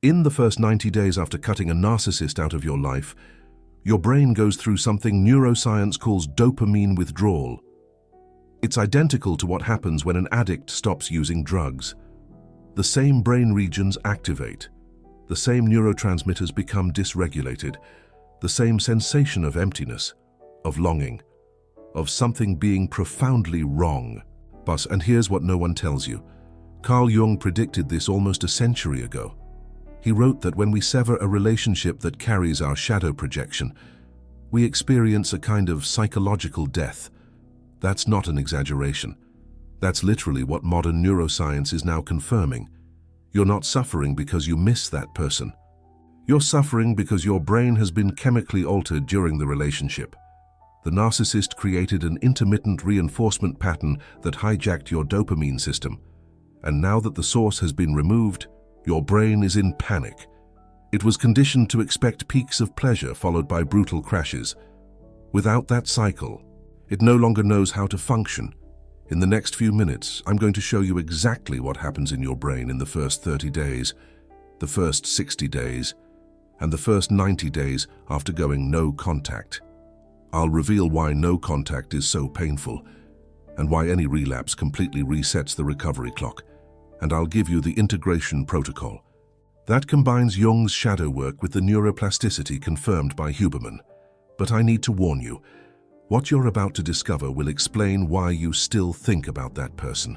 In the first 90 days after cutting a narcissist out of your life, your brain goes through something neuroscience calls dopamine withdrawal. It's identical to what happens when an addict stops using drugs. The same brain regions activate. The same neurotransmitters become dysregulated. The same sensation of emptiness, of longing, of something being profoundly wrong. And here's what no one tells you. Carl Jung predicted this almost a century ago. He wrote that when we sever a relationship that carries our shadow projection, we experience a kind of psychological death. That's not an exaggeration. That's literally what modern neuroscience is now confirming. You're not suffering because you miss that person. You're suffering because your brain has been chemically altered during the relationship. The narcissist created an intermittent reinforcement pattern that hijacked your dopamine system. And now that the source has been removed, your brain is in panic. It was conditioned to expect peaks of pleasure followed by brutal crashes. Without that cycle, it no longer knows how to function. In the next few minutes, I'm going to show you exactly what happens in your brain in the first 30 days, the first 60 days, and the first 90 days after going no contact. I'll reveal why no contact is so painful and why any relapse completely resets the recovery clock. And I'll give you the integration protocol. That combines Jung's shadow work with the neuroplasticity confirmed by Huberman. But I need to warn you, what you're about to discover will explain why you still think about that person.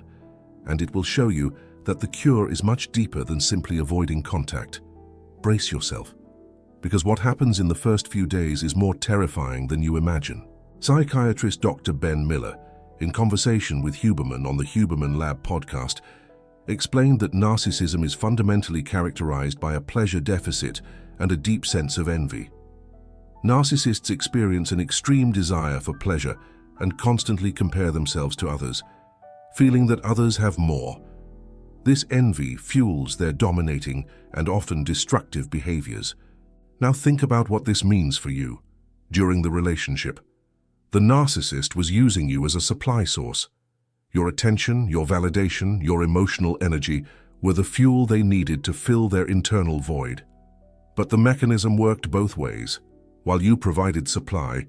And it will show you that the cure is much deeper than simply avoiding contact. Brace yourself, because what happens in the first few days is more terrifying than you imagine. Psychiatrist Dr. Ben Miller, in conversation with Huberman on the Huberman Lab podcast, explained that narcissism is fundamentally characterized by a pleasure deficit and a deep sense of envy. Narcissists experience an extreme desire for pleasure and constantly compare themselves to others, feeling that others have more. This envy fuels their dominating and often destructive behaviors. Now think about what this means for you during the relationship. The narcissist was using you as a supply source. Your attention, your validation, your emotional energy were the fuel they needed to fill their internal void. But the mechanism worked both ways. While you provided supply,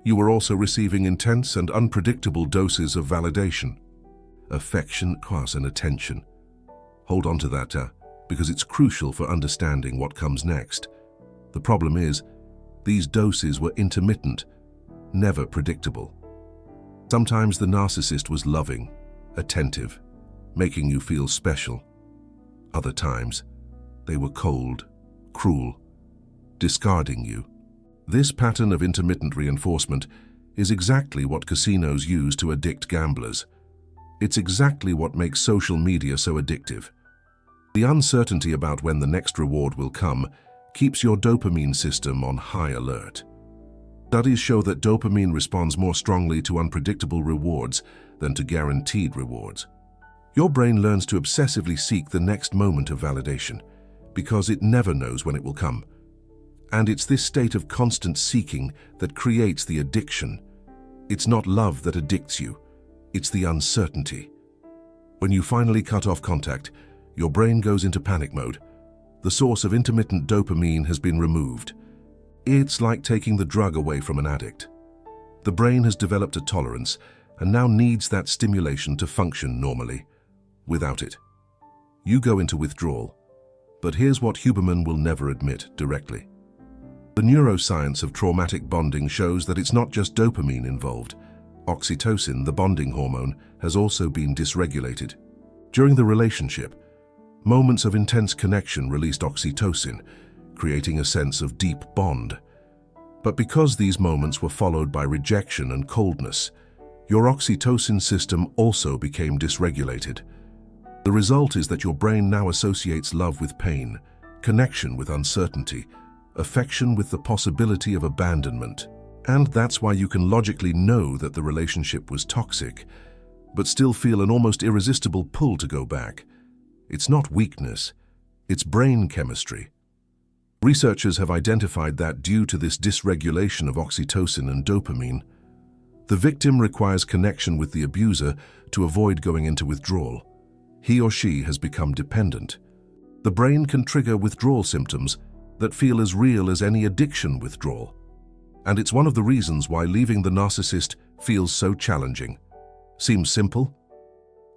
you were also receiving intense and unpredictable doses of validation. Affection, and attention. Hold on to that, because it's crucial for understanding what comes next. The problem is, these doses were intermittent, never predictable. Sometimes the narcissist was loving, attentive, making you feel special. Other times, they were cold, cruel, discarding you. This pattern of intermittent reinforcement is exactly what casinos use to addict gamblers. It's exactly what makes social media so addictive. The uncertainty about when the next reward will come keeps your dopamine system on high alert. Studies show that dopamine responds more strongly to unpredictable rewards than to guaranteed rewards. Your brain learns to obsessively seek the next moment of validation because it never knows when it will come. And it's this state of constant seeking that creates the addiction. It's not love that addicts you, it's the uncertainty. When you finally cut off contact, your brain goes into panic mode. The source of intermittent dopamine has been removed. It's like taking the drug away from an addict. The brain has developed a tolerance and now needs that stimulation to function normally. Without it, you go into withdrawal. But here's what Huberman will never admit directly. The neuroscience of traumatic bonding shows that it's not just dopamine involved. Oxytocin, the bonding hormone, has also been dysregulated. During the relationship, moments of intense connection released oxytocin, creating a sense of deep bond. But because these moments were followed by rejection and coldness, your oxytocin system also became dysregulated. The result is that your brain now associates love with pain, connection with uncertainty, affection with the possibility of abandonment. And that's why you can logically know that the relationship was toxic, but still feel an almost irresistible pull to go back. It's not weakness, it's brain chemistry. Researchers have identified that due to this dysregulation of oxytocin and dopamine, the victim requires connection with the abuser to avoid going into withdrawal. He or she has become dependent. The brain can trigger withdrawal symptoms that feel as real as any addiction withdrawal. And it's one of the reasons why leaving the narcissist feels so challenging. Seems simple?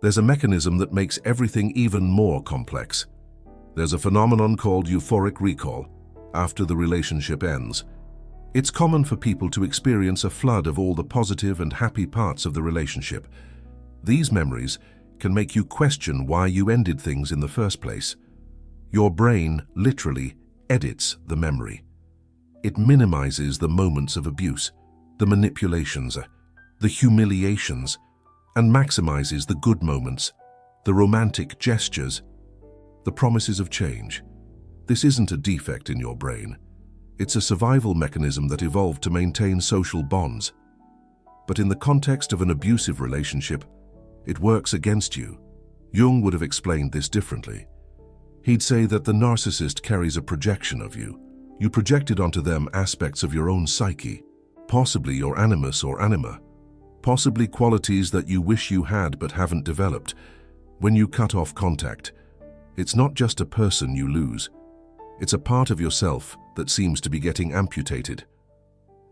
There's a mechanism that makes everything even more complex. There's a phenomenon called euphoric recall after the relationship ends. It's common for people to experience a flood of all the positive and happy parts of the relationship. These memories can make you question why you ended things in the first place. Your brain literally edits the memory. It minimizes the moments of abuse, the manipulations, the humiliations, and maximizes the good moments, the romantic gestures, the promises of change. This isn't a defect in your brain. It's a survival mechanism that evolved to maintain social bonds. But in the context of an abusive relationship, it works against you. Jung would have explained this differently. He'd say that the narcissist carries a projection of you. You projected onto them aspects of your own psyche, possibly your animus or anima, possibly qualities that you wish you had but haven't developed. When you cut off contact, it's not just a person you lose. It's a part of yourself that seems to be getting amputated.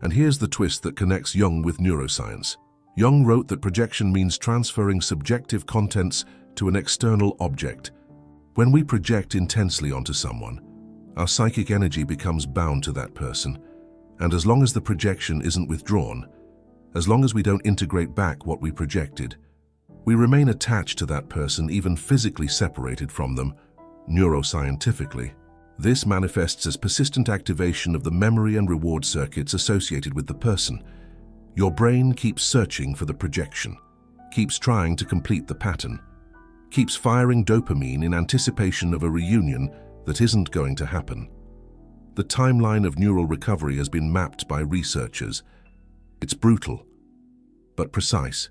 And here's the twist that connects Jung with neuroscience. Jung wrote that projection means transferring subjective contents to an external object. When we project intensely onto someone, our psychic energy becomes bound to that person. And as long as the projection isn't withdrawn, as long as we don't integrate back what we projected, we remain attached to that person, even physically separated from them, neuroscientifically. This manifests as persistent activation of the memory and reward circuits associated with the person. Your brain keeps searching for the projection, keeps trying to complete the pattern, keeps firing dopamine in anticipation of a reunion that isn't going to happen. The timeline of neural recovery has been mapped by researchers. It's brutal, but precise.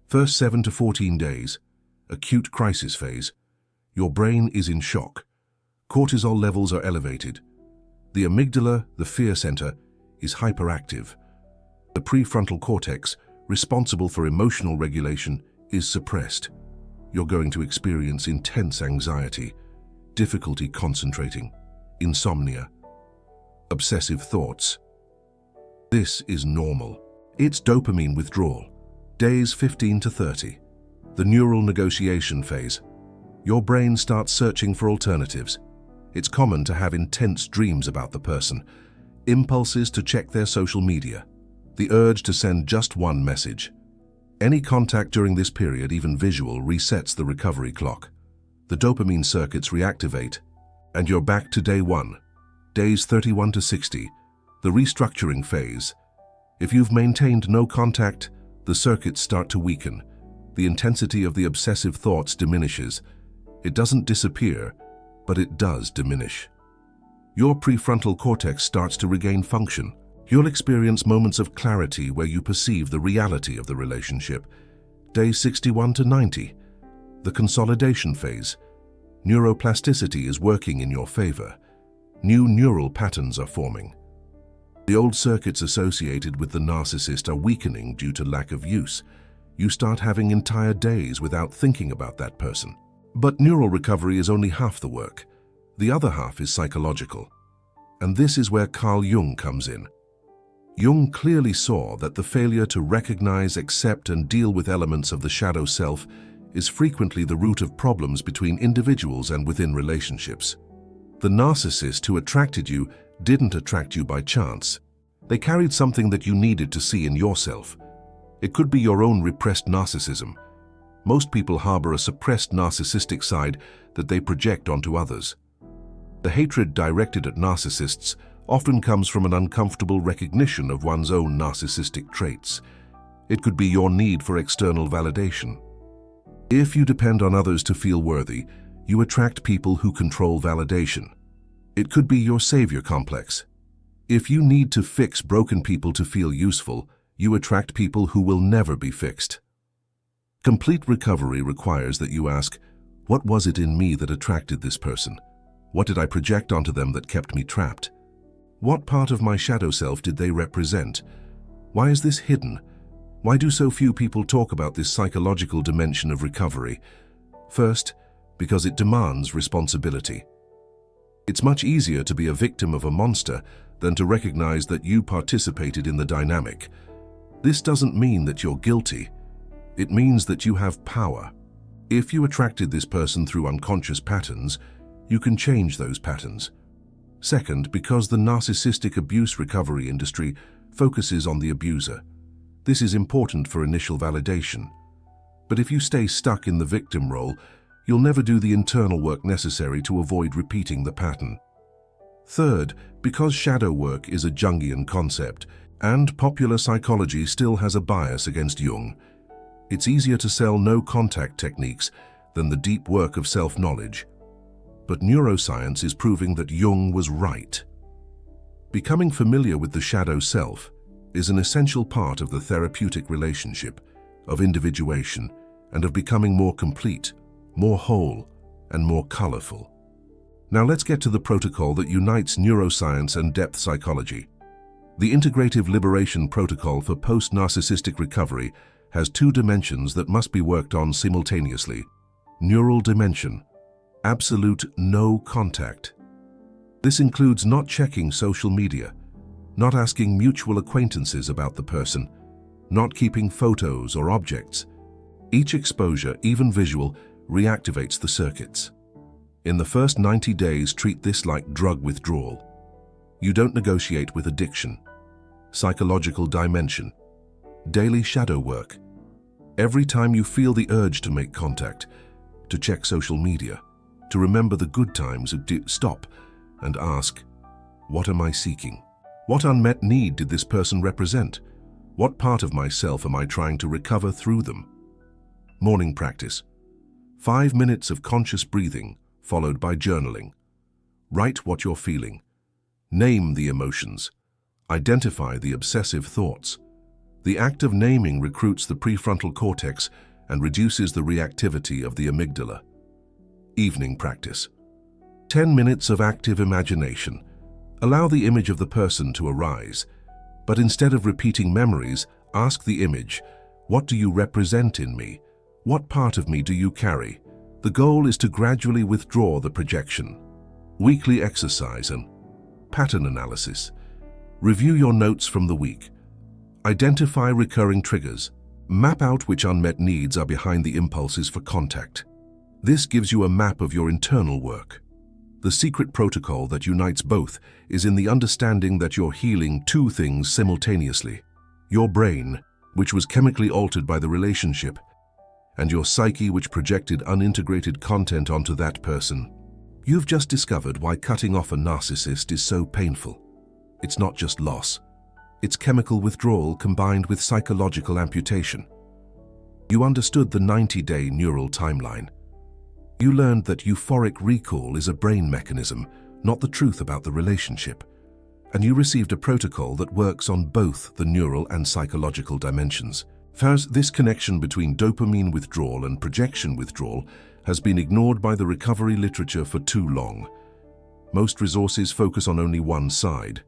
First 7 to 14 days, acute crisis phase, your brain is in shock. Cortisol levels are elevated. The amygdala, the fear center, is hyperactive. The prefrontal cortex, responsible for emotional regulation, is suppressed. You're going to experience intense anxiety, difficulty concentrating, insomnia, obsessive thoughts. This is normal. It's dopamine withdrawal, days 15 to 30. The neural negotiation phase. Your brain starts searching for alternatives. It's common to have intense dreams about the person, impulses to check their social media, the urge to send just one message. Any contact during this period, even visual, resets the recovery clock. The dopamine circuits reactivate, and you're back to day 1, days 31 to 60, the restructuring phase. If you've maintained no contact, the circuits start to weaken. The intensity of the obsessive thoughts diminishes. It doesn't disappear, but it does diminish. Your prefrontal cortex starts to regain function. You'll experience moments of clarity where you perceive the reality of the relationship. Day 61 to 90, the consolidation phase. Neuroplasticity is working in your favor. New neural patterns are forming. The old circuits associated with the narcissist are weakening due to lack of use. You start having entire days without thinking about that person. But neural recovery is only half the work. The other half is psychological. And this is where Carl Jung comes in. Jung clearly saw that the failure to recognize, accept, and deal with elements of the shadow self is frequently the root of problems between individuals and within relationships. The narcissist who attracted you didn't attract you by chance. They carried something that you needed to see in yourself. It could be your own repressed narcissism. Most people harbor a suppressed narcissistic side that they project onto others. The hatred directed at narcissists often comes from an uncomfortable recognition of one's own narcissistic traits. It could be your need for external validation. If you depend on others to feel worthy, you attract people who control validation. It could be your savior complex. If you need to fix broken people to feel useful, you attract people who will never be fixed. Complete recovery requires that you ask, what was it in me that attracted this person? What did I project onto them that kept me trapped? What part of my shadow self did they represent? Why is this hidden? Why do so few people talk about this psychological dimension of recovery? First, because it demands responsibility. It's much easier to be a victim of a monster than to recognize that you participated in the dynamic. This doesn't mean that you're guilty. It means that you have power. If you attracted this person through unconscious patterns, you can change those patterns. Second, because the narcissistic abuse recovery industry focuses on the abuser. This is important for initial validation. But if you stay stuck in the victim role, you'll never do the internal work necessary to avoid repeating the pattern. Third, because shadow work is a Jungian concept, and popular psychology still has a bias against Jung, it's easier to sell no-contact techniques than the deep work of self-knowledge. But neuroscience is proving that Jung was right. Becoming familiar with the shadow self is an essential part of the therapeutic relationship, of individuation, and of becoming more complete, more whole, and more colorful. Now let's get to the protocol that unites neuroscience and depth psychology. The Integrative Liberation Protocol for Post-Narcissistic Recovery has two dimensions that must be worked on simultaneously. Neural dimension, absolute no contact. This includes not checking social media, not asking mutual acquaintances about the person, not keeping photos or objects. Each exposure, even visual, reactivates the circuits. In the first 90 days, treat this like drug withdrawal. You don't negotiate with addiction. Psychological dimension. Daily shadow work. Every time you feel the urge to make contact, to check social media, to remember the good times, stop and ask, what am I seeking? What unmet need did this person represent? What part of myself am I trying to recover through them? Morning practice. 5 minutes of conscious breathing, followed by journaling. Write what you're feeling. Name the emotions. Identify the obsessive thoughts. The act of naming recruits the prefrontal cortex and reduces the reactivity of the amygdala. Evening practice. 10 minutes of active imagination. Allow the image of the person to arise, but instead of repeating memories, ask the image, what do you represent in me? What part of me do you carry? The goal is to gradually withdraw the projection. Weekly exercise and pattern analysis. Review your notes from the week. Identify recurring triggers. Map out which unmet needs are behind the impulses for contact. This gives you a map of your internal work. The secret protocol that unites both is in the understanding that you're healing two things simultaneously. Your brain, which was chemically altered by the relationship, and your psyche, which projected unintegrated content onto that person. You've just discovered why cutting off a narcissist is so painful. It's not just loss. It's chemical withdrawal combined with psychological amputation. You understood the 90-day neural timeline. You learned that euphoric recall is a brain mechanism, not the truth about the relationship. And you received a protocol that works on both the neural and psychological dimensions. First, this connection between dopamine withdrawal and projection withdrawal has been ignored by the recovery literature for too long. Most resources focus on only one side.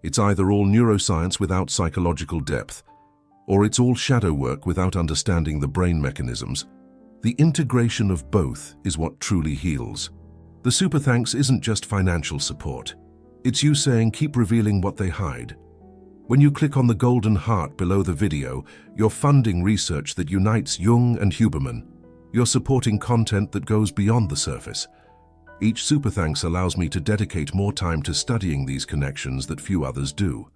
It's either all neuroscience without psychological depth, or it's all shadow work without understanding the brain mechanisms. The integration of both is what truly heals. The super thanks isn't just financial support. It's you saying, keep revealing what they hide. When you click on the golden heart below the video, you're funding research that unites Jung and Huberman. You're supporting content that goes beyond the surface. Each super thanks allows me to dedicate more time to studying these connections that few others do.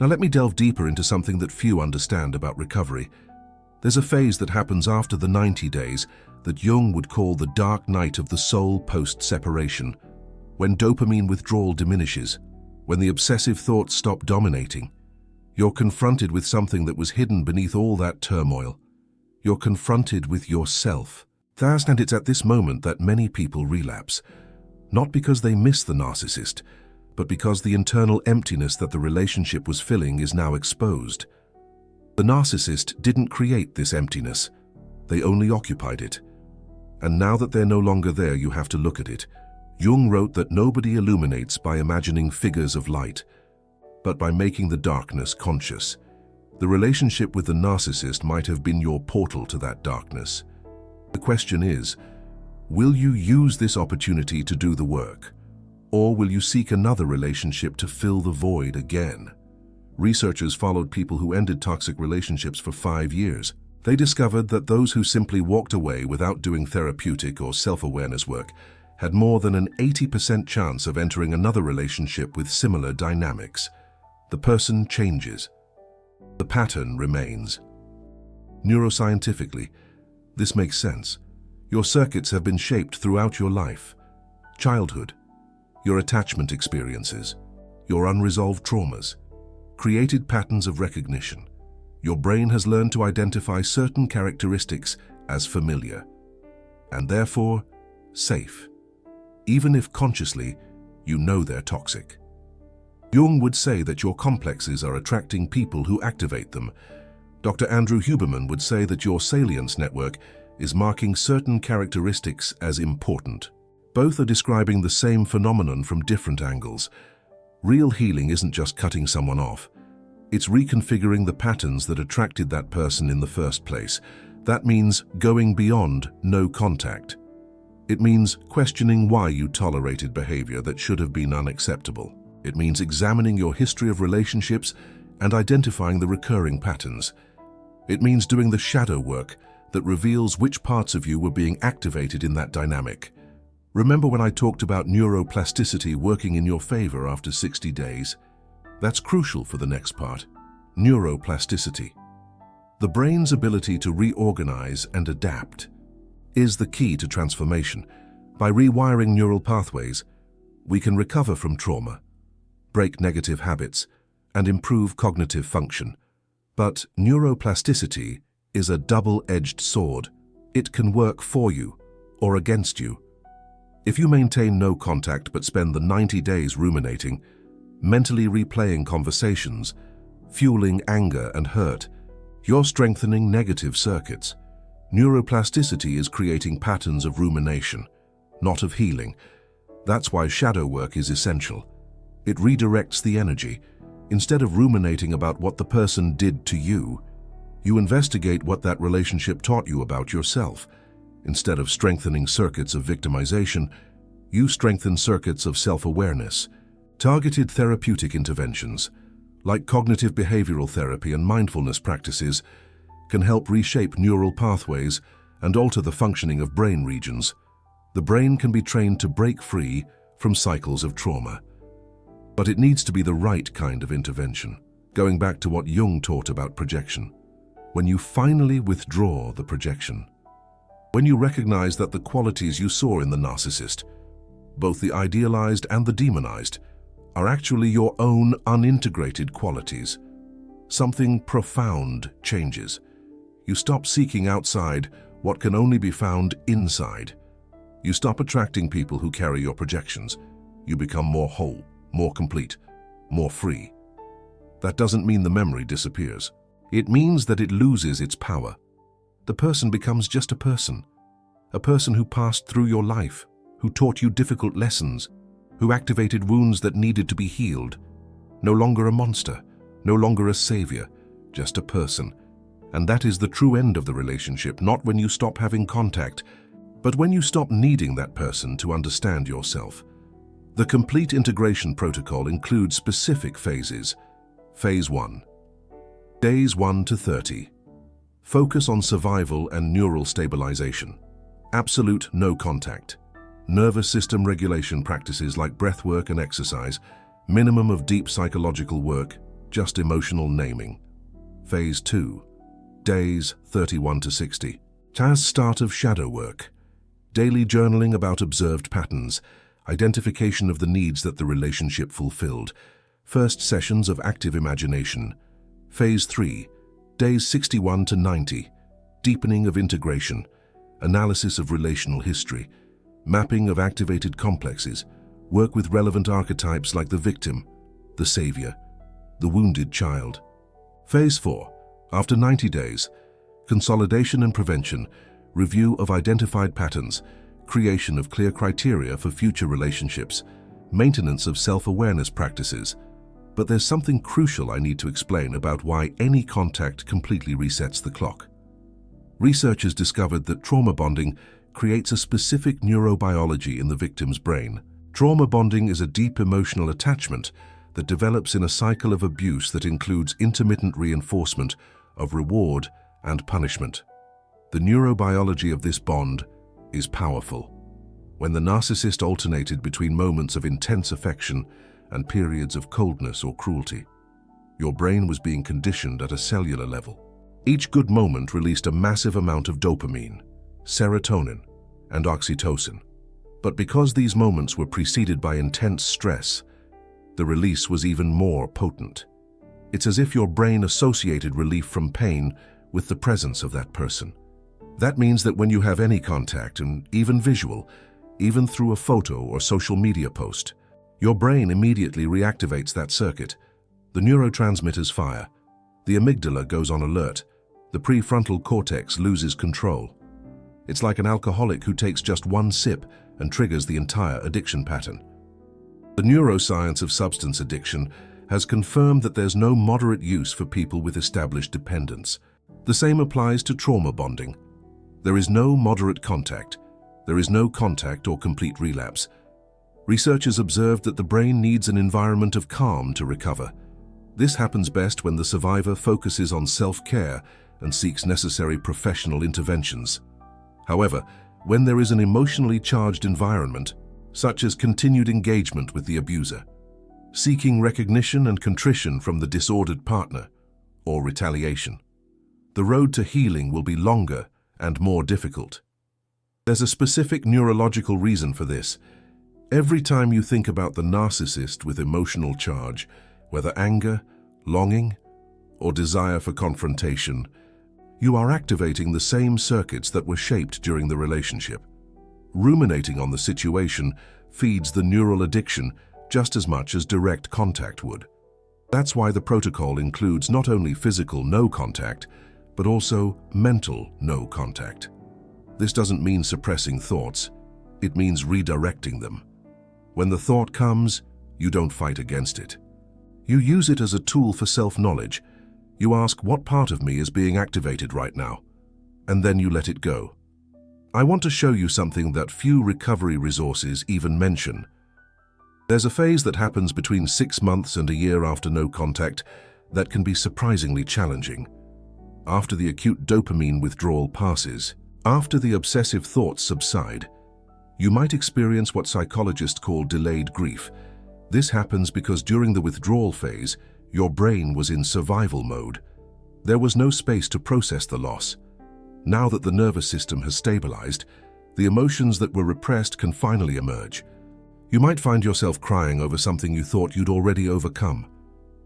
Now let me delve deeper into something that few understand about recovery. There's a phase that happens after the 90 days that Jung would call the dark night of the soul post-separation, when dopamine withdrawal diminishes, when the obsessive thoughts stop dominating. You're confronted with something that was hidden beneath all that turmoil. You're confronted with yourself. And it's at this moment that many people relapse, not because they miss the narcissist, but because the internal emptiness that the relationship was filling is now exposed. The narcissist didn't create this emptiness, they only occupied it. And now that they're no longer there, you have to look at it. Jung wrote that nobody illuminates by imagining figures of light, but by making the darkness conscious. The relationship with the narcissist might have been your portal to that darkness. The question is, will you use this opportunity to do the work? Or will you seek another relationship to fill the void again? Researchers followed people who ended toxic relationships for 5 years. They discovered that those who simply walked away without doing therapeutic or self-awareness work had more than an 80% chance of entering another relationship with similar dynamics. The person changes. The pattern remains. Neuroscientifically, this makes sense. Your circuits have been shaped throughout your life. Childhood, your attachment experiences, your unresolved traumas, created patterns of recognition. Your brain has learned to identify certain characteristics as familiar, and therefore safe, even if consciously you know they're toxic. Jung would say that your complexes are attracting people who activate them. Dr. Andrew Huberman would say that your salience network is marking certain characteristics as important. Both are describing the same phenomenon from different angles. Real healing isn't just cutting someone off. It's reconfiguring the patterns that attracted that person in the first place. That means going beyond no contact. It means questioning why you tolerated behavior that should have been unacceptable. It means examining your history of relationships and identifying the recurring patterns. It means doing the shadow work that reveals which parts of you were being activated in that dynamic. Remember when I talked about neuroplasticity working in your favor after 60 days? That's crucial for the next part, neuroplasticity. The brain's ability to reorganize and adapt is the key to transformation. By rewiring neural pathways, we can recover from trauma, break negative habits, and improve cognitive function. But neuroplasticity is a double-edged sword. It can work for you or against you. If you maintain no contact but spend the 90 days ruminating, mentally replaying conversations, fueling anger and hurt, you're strengthening negative circuits. Neuroplasticity is creating patterns of rumination, not of healing. That's why shadow work is essential. It redirects the energy. Instead of ruminating about what the person did to you, you investigate what that relationship taught you about yourself. Instead of strengthening circuits of victimization, you strengthen circuits of self-awareness. Targeted therapeutic interventions, like cognitive behavioral therapy and mindfulness practices, can help reshape neural pathways and alter the functioning of brain regions. The brain can be trained to break free from cycles of trauma. But it needs to be the right kind of intervention, going back to what Jung taught about projection. When you finally withdraw the projection, when you recognize that the qualities you saw in the narcissist, both the idealized and the demonized, are actually your own unintegrated qualities, something profound changes. You stop seeking outside what can only be found inside. You stop attracting people who carry your projections. You become more whole, more complete, more free. That doesn't mean the memory disappears. It means that it loses its power. The person becomes just a person who passed through your life, who taught you difficult lessons, who activated wounds that needed to be healed. No longer a monster, no longer a savior, just a person. And that is the true end of the relationship, not when you stop having contact, but when you stop needing that person to understand yourself. The complete integration protocol includes specific phases. Phase 1. Days 1 to 30. Focus on survival and neural stabilization. Absolute no contact. Nervous system regulation practices like breath work and exercise. Minimum of deep psychological work, just emotional naming. Phase 2. Days 31 to 60. Start of shadow work. Daily journaling about observed patterns. Identification of the needs that the relationship fulfilled. First sessions of active imagination. Phase 3. Days 61 to 90. Deepening of integration. Analysis of relational history. Mapping of activated complexes. Work with relevant archetypes like the victim, the savior, the wounded child. Phase 4. After 90 days. Consolidation and prevention. Review of identified patterns. Creation of clear criteria for future relationships. Maintenance of self-awareness practices. But there's something crucial I need to explain about why any contact completely resets the clock. Researchers discovered that trauma bonding creates a specific neurobiology in the victim's brain. Trauma bonding is a deep emotional attachment that develops in a cycle of abuse that includes intermittent reinforcement of reward and punishment. The neurobiology of this bond is powerful. When the narcissist alternated between moments of intense affection and periods of coldness or cruelty, your brain was being conditioned at a cellular level. Each good moment released a massive amount of dopamine, serotonin, and oxytocin. But because these moments were preceded by intense stress, the release was even more potent. It's as if your brain associated relief from pain with the presence of that person. That means that when you have any contact, and even visual, even through a photo or social media post, your brain immediately reactivates that circuit. The neurotransmitters fire, the amygdala goes on alert, the prefrontal cortex loses control. It's like an alcoholic who takes just one sip and triggers the entire addiction pattern. The neuroscience of substance addiction has confirmed that there's no moderate use for people with established dependence. The same applies to trauma bonding. There is no moderate contact. There is no contact or complete relapse. Researchers observed that the brain needs an environment of calm to recover. This happens best when the survivor focuses on self-care and seeks necessary professional interventions. However, when there is an emotionally charged environment, such as continued engagement with the abuser, seeking recognition and contrition from the disordered partner, or retaliation, the road to healing will be longer and more difficult. There's a specific neurological reason for this. Every time you think about the narcissist with emotional charge, whether anger, longing, or desire for confrontation, you are activating the same circuits that were shaped during the relationship. Ruminating on the situation feeds the neural addiction just as much as direct contact would. That's why the protocol includes not only physical no contact, but also mental no contact. This doesn't mean suppressing thoughts, it means redirecting them. When the thought comes, you don't fight against it. You use it as a tool for self-knowledge. You ask, what part of me is being activated right now? And then you let it go. I want to show you something that few recovery resources even mention. There's a phase that happens between 6 months and a year after no contact that can be surprisingly challenging. After the acute dopamine withdrawal passes, after the obsessive thoughts subside, you might experience what psychologists call delayed grief. This happens because during the withdrawal phase, your brain was in survival mode. There was no space to process the loss. Now that the nervous system has stabilized, the emotions that were repressed can finally emerge. You might find yourself crying over something you thought you'd already overcome.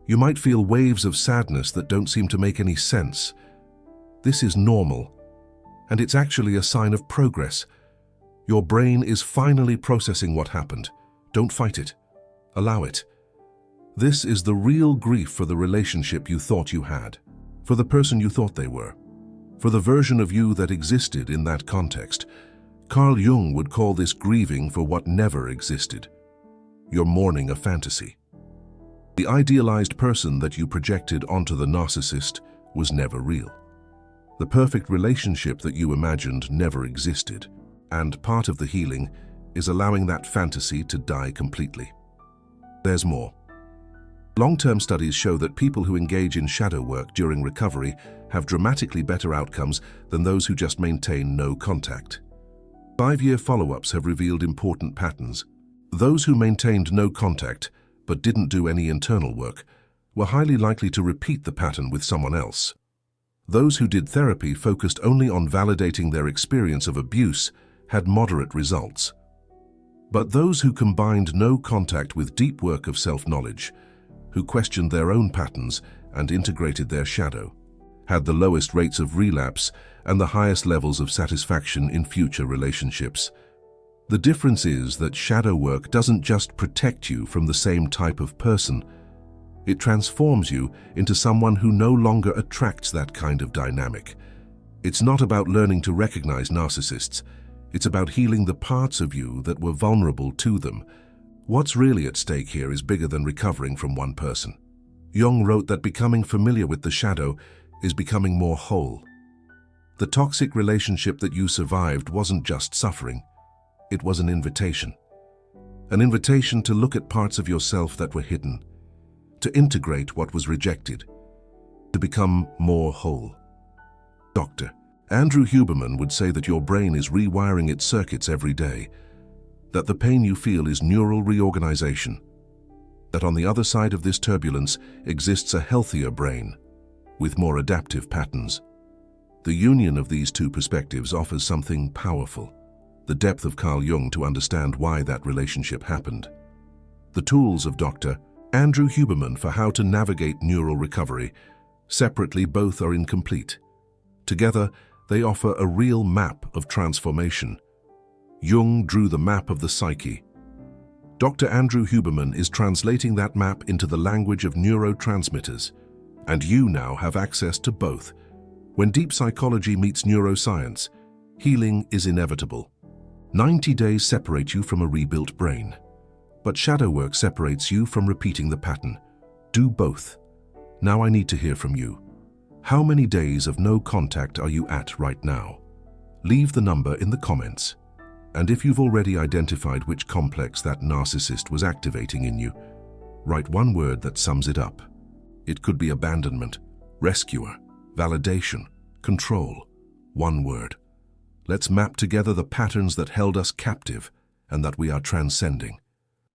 You might feel waves of sadness that don't seem to make any sense. This is normal, and it's actually a sign of progress. Your brain is finally processing what happened. Don't fight it. Allow it. This is the real grief for the relationship you thought you had, for the person you thought they were, for the version of you that existed in that context. Carl Jung would call this grieving for what never existed. You're mourning a fantasy. The idealized person that you projected onto the narcissist was never real. The perfect relationship that you imagined never existed, and part of the healing is allowing that fantasy to die completely. There's more. Long-term studies show that people who engage in shadow work during recovery have dramatically better outcomes than those who just maintain no contact. 5-year follow-ups have revealed important patterns. Those who maintained no contact but didn't do any internal work were highly likely to repeat the pattern with someone else. Those who did therapy focused only on validating their experience of abuse had moderate results. But those who combined no contact with deep work of self-knowledge, who questioned their own patterns and integrated their shadow, had the lowest rates of relapse and the highest levels of satisfaction in future relationships. The difference is that shadow work doesn't just protect you from the same type of person. It transforms you into someone who no longer attracts that kind of dynamic. It's not about learning to recognize narcissists. It's about healing the parts of you that were vulnerable to them. What's really at stake here is bigger than recovering from one person. Jung wrote that becoming familiar with the shadow is becoming more whole. The toxic relationship that you survived wasn't just suffering. It was an invitation. An invitation to look at parts of yourself that were hidden, to integrate what was rejected, to become more whole. Dr. Andrew Huberman would say that your brain is rewiring its circuits every day, that the pain you feel is neural reorganization, that on the other side of this turbulence exists a healthier brain with more adaptive patterns. The union of these two perspectives offers something powerful, the depth of Carl Jung to understand why that relationship happened. The tools of Dr. Andrew Huberman for how to navigate neural recovery. Separately, both are incomplete. Together, they offer a real map of transformation. Jung drew the map of the psyche. Dr. Andrew Huberman is translating that map into the language of neurotransmitters, and you now have access to both. When deep psychology meets neuroscience, healing is inevitable. 90 days separate you from a rebuilt brain, but shadow work separates you from repeating the pattern. Do both. Now I need to hear from you. How many days of no contact are you at right now? Leave the number in the comments. And if you've already identified which complex that narcissist was activating in you, write one word that sums it up. It could be abandonment, rescuer, validation, control. One word. Let's map together the patterns that held us captive and that we are transcending.